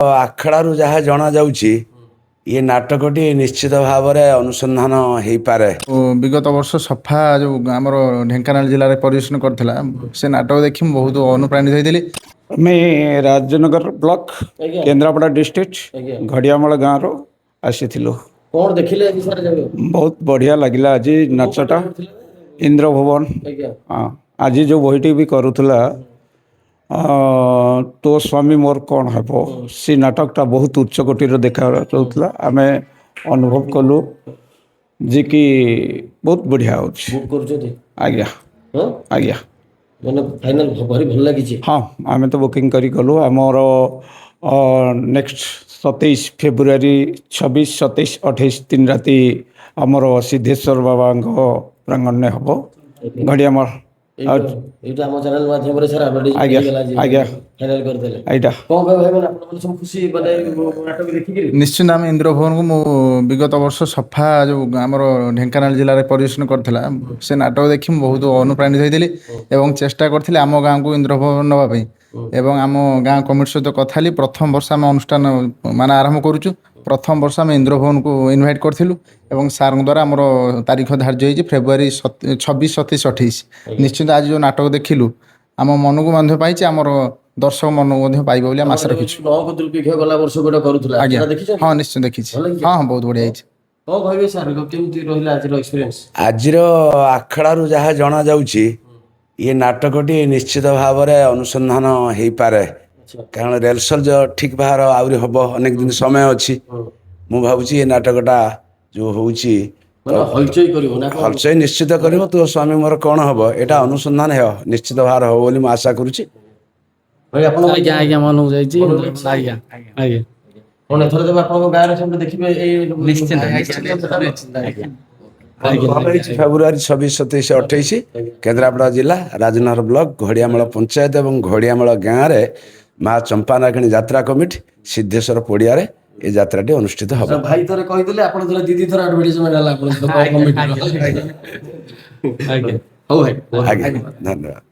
ଆଖଡ଼ାରୁ ଯାହା ଜଣାଯାଉଛି ଇଏ ନାଟକଟି ନିଶ୍ଚିତ ଭାବରେ ଅନୁସନ୍ଧାନ ହେଇପାରେ। ବିଗତ ବର୍ଷ ସଫା ଯେଉଁ ଆମର ଢେଙ୍କାନାଳ ଜିଲ୍ଲାରେ ପରିବେଷଣ କରିଥିଲା ସେ ନାଟକ ଦେଖି ମୁଁ ବହୁତ ଅନୁପ୍ରାଣିତ ହେଇଥିଲି। ଆମେ ରାଜନଗର ବ୍ଲକ କେନ୍ଦ୍ରାପଡ଼ା ଡିଷ୍ଟ୍ରିକ୍ଟ ଘଡ଼ିଆମଳ ଗାଁରୁ ଆସିଥିଲୁ। କଣ ଦେଖିଲେ ଆଜି ସାର୍? ବହୁତ ବଢ଼ିଆ ଲାଗିଲା ଆଜି ନାଚଟା। ଇନ୍ଦ୍ରଭୁବନ ହଁ ଆଜି ଯେଉଁ ବହିଟି ବି କରୁଥିଲା ତୋ ସ୍ୱାମୀ ମୋର କ'ଣ ହେବ, ସେ ନାଟକଟା ବହୁତ ଉଚ୍ଚକୋଟୀର ଦେଖାଯାଉଥିଲା। ଆମେ ଅନୁଭବ କଲୁ ଯେ କି ବହୁତ ବଢ଼ିଆ ହେଉଛି। ଆଜ୍ଞା ଆଜ୍ଞା ମାନେ ଫାଇନାଲ ଭାରି ଭଲ ଲାଗିଛି। ହଁ ଆମେ ତ ବୁକିଂ କରି ଗଲୁ। ଆମର ନେକ୍ସଟ 27 ଫେବୃଆରୀ 26, 27, 28 ତିନି ରାତି ଆମର ସିଦ୍ଧେଶ୍ୱର ବାବାଙ୍କ ପ୍ରାଙ୍ଗଣରେ ହେବ ଘଡ଼ିଆମଳ। ଏଇଟା ଆମ ଚ୍ୟାନେଲ ମାଧ୍ୟମରେ ସାର୍ ଆଡଭର୍ଟାଇଜମେଣ୍ଟ ହେଇଗଲା ଯେ ଫାଇନାଲ କରିଦେଲେ। ଏଇଟା କଣ କହିବେ ଭାଇ, ମାନେ ଆପଣ ସବୁ ଖୁସି ମାନେ ନାଟକ ଦେଖିକିରି? ନିଶ୍ଚିନ୍ତ ଆମେ ଇନ୍ଦ୍ରଭୁବନକୁ ମୁଁ ବିଗତ ବର୍ଷ ସଫା ଯେଉଁ ଆମର ଢେଙ୍କାନାଳ ଜିଲ୍ଲାରେ ପରିବେଷଣ କରିଥିଲା ସେ ନାଟକ ଦେଖି ମୁଁ ବହୁତ ଅନୁପ୍ରାଣିତ ହେଇଥିଲି ଏବଂ ଚେଷ୍ଟା କରିଥିଲି ଆମ ଗାଁକୁ ଇନ୍ଦ୍ରଭୁବନ ନେବା ପାଇଁ। ଏବଂ ଆମ ଗାଁ କମିଟି ସହିତ କଥା ହେଲି। ପ୍ରଥମ ବର୍ଷ ଆମେ ଅନୁଷ୍ଠାନ ମାନେ ଆରମ୍ଭ କରୁଛୁ। ପ୍ରଥମ ବର୍ଷ ଆମେ ଇନ୍ଦ୍ରଭୁବନକୁ ଇନଭାଇଟ୍ କରିଥିଲୁ ଏବଂ ସାର୍ଙ୍କ ଦ୍ୱାରା ଆମର ତାରିଖ ଧାର୍ଯ୍ୟ ହେଇଛି ଫେବୃଆରୀ 26, 27, 28। ନିଶ୍ଚିନ୍ତ ଆଜି ଯେଉଁ ନାଟକ ଦେଖିଲୁ ଆମ ମନକୁ ମଧ୍ୟ ପାଇଛି, ଆମର ଦର୍ଶକ ମନକୁ ମଧ୍ୟ ପାଇବ ବୋଲି ଆମେ ଆଶା ରଖିଛୁ। ଗଲା ବର୍ଷ ଗୋଟେ କରୁଥିଲା, ଆଜ୍ଞା ହଁ ନିଶ୍ଚୟ ଦେଖିଛି। ହଁ ହଁ ବହୁତ ବଢ଼ିଆ ହେଇଛି। କଣ କହିବେ ସାର୍, କେମିତି ରହିଲା ଆଜିର ଏକ୍ସପିରିଏନ୍ସ? ଆଜିର ଆଖଡ଼ାରୁ ଯାହା ଜଣାଯାଉଛି ଇଏ ନାଟକଟି ନିଶ୍ଚିତ ଭାବରେ ଅନୁସନ୍ଧାନ ହେଇପାରେ। କାରଣ ରେଲସଲ୍ ଠିକ୍ ଭାବରେ ଆହୁରି ହେବ, ଅନେକ ଦିନ ସମୟ ଅଛି। ମୁଁ ଭାବୁଛି ଏ ନାଟକଟା ଯେଉଁ ହେଉଛି ହଇଚଇ କରିବ ନା? ହଲଚଇ ନିଶ୍ଚିତ କରିବ। ତୋ ସ୍ୱାମୀ ମୋର କ'ଣ ହେବ ଏଇଟା ଅନୁସନ୍ଧାନ ହେବ ନିଶ୍ଚିତ ଭାବରେ ହେବ ବୋଲି ମୁଁ ଆଶା କରୁଛି। ଆଜ୍ଞା ଆଜ୍ଞା ମନକୁ ଯାଇଛି। ଆଜ୍ଞା ଆଜ୍ଞା କଣ ଏଥର ଦେବେ ଆପଣଙ୍କ ଗାଁରେ ସେମିତି ଦେଖିବେ? ଏଇ ନିଶ୍ଚିନ୍ତ ଫେବୃଆରୀ 26, 27, 28 କେନ୍ଦ୍ରାପଡ଼ା ଜିଲ୍ଲା ରାଜନଗର ବ୍ଲକ ଘଡ଼ିଆମଳ ପଞ୍ଚାୟତ ଏବଂ ଘଡ଼ିଆମଳ ଗାଁରେ ମା ଚମ୍ପାନାଗିଣୀ ଯାତ୍ରା କମିଟି ସିଦ୍ଧେଶ୍ୱର ପଡ଼ିଆରେ ଏ ଯାତ୍ରାଟି ଅନୁଷ୍ଠିତ ହେବ। ଭାଇ ଥରେ କହିଥିଲେ, ଆପଣ ଥରେ ଦିଦି ଥର ଆଡଭର୍ଟାଇଜମେଣ୍ଟ ହେଲା ଆପଣଙ୍କ। ହଉ ଭାଇ ଆଜ୍ଞା ଧନ୍ୟବାଦ।